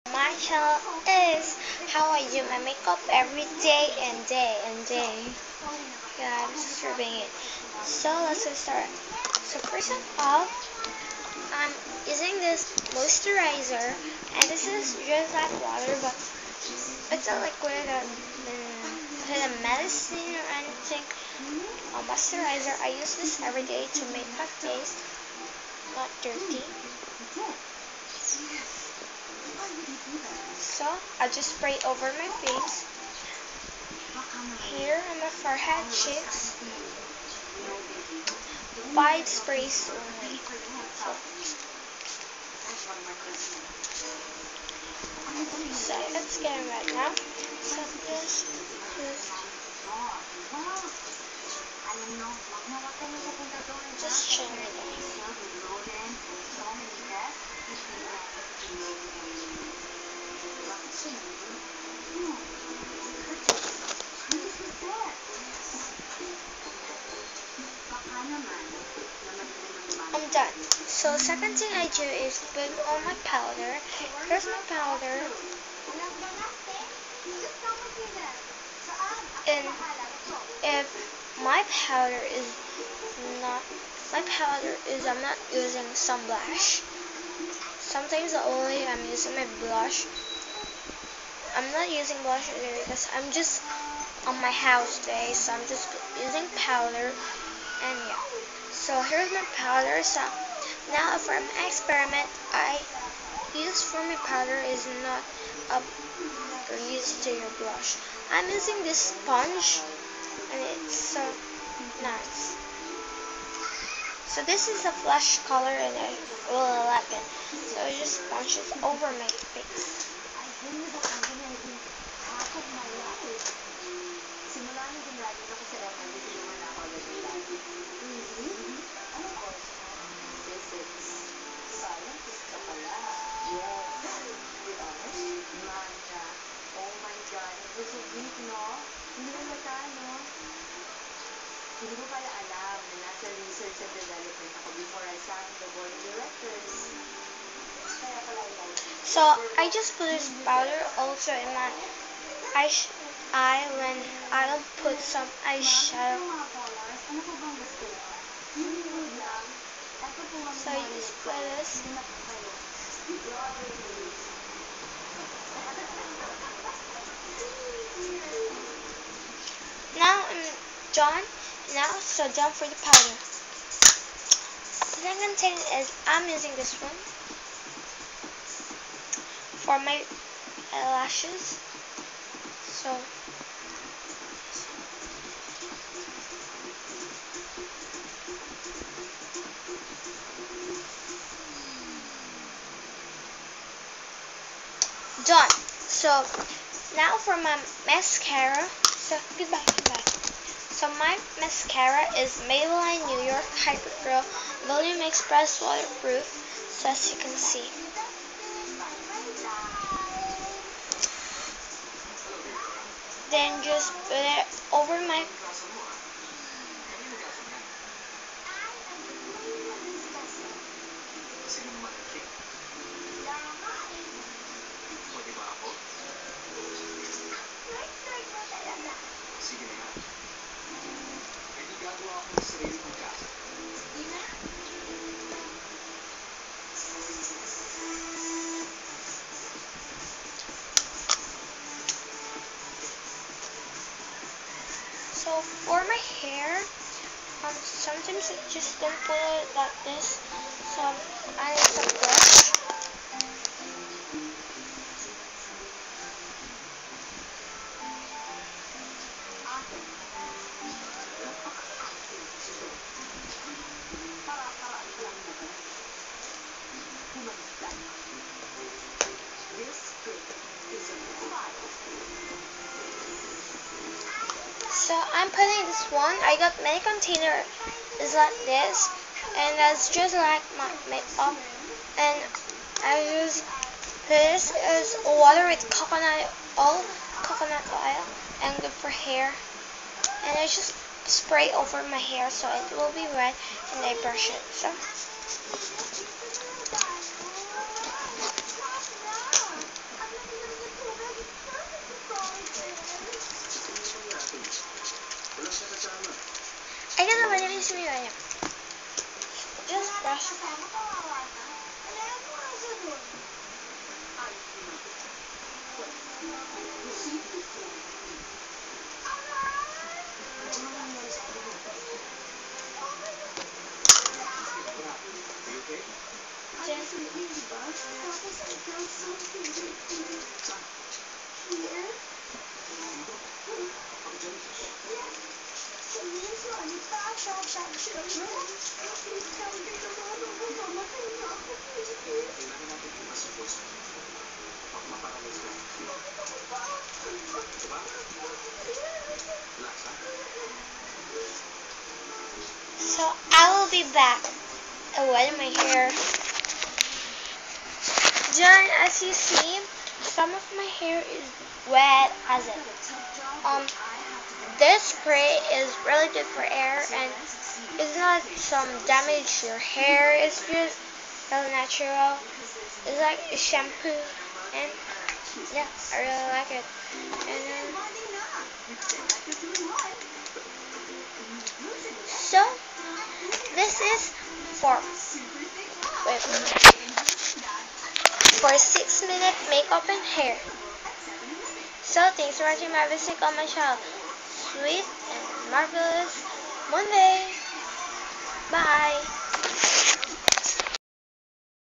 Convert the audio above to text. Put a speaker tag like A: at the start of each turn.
A: My channel is how I do my makeup every day and day and day. Yeah, I'm just rubbing it. So let's get started. So first of all, I'm using this moisturizer, and this is just like water, but it's a liquid that put a medicine or anything. A moisturizer. I use this every day to make my face not dirty. So I just spray over my face, here on my forehead, cheeks. 5 sprays only. So let's get it right now. So this is just showing you guys. I'm done. So second thing I do is put on my powder. Here's my powder. And if my powder is not, I'm not using some blush. Sometimes only I'm using my blush. I'm not using blush either because I'm just on my house today, so I'm just using powder. And yeah, so here's my powder. So now for my experiment, I use for my powder is not a used to your blush. I'm using this sponge, and it's so nice. So this is a flush color, and I really like it. So I just sponge it over my face. So I just put this powder also in my eye when I don't put some eyeshadow. So you just put this. Now I'm done. Now so done for the powder. The second thing is I'm using this one for my eyelashes. So done. So now for my mascara. So goodbye. So my mascara is Maybelline New York Hyper Curl Volume Express Waterproof. So as you can see. Then just put it over my So for my hair, sometimes I just don't put it like this. So I need some brush. So I'm putting this one. I got many containers is like this, and that's just like my makeup. And I use this is water with coconut oil, and good for hair. And I just spray over my hair so it will be wet, and I brush it. So So I will be back. I wet my hair. Then, as you see, some of my hair is wet as it. This spray is really good for hair, and it's not some damage your hair. It's just really natural. It's like a shampoo, and yeah, I really like it. And so this is for for 6-minute makeup and hair. So thanks for watching my visit on my channel. Sweet and marvelous Monday. Bye.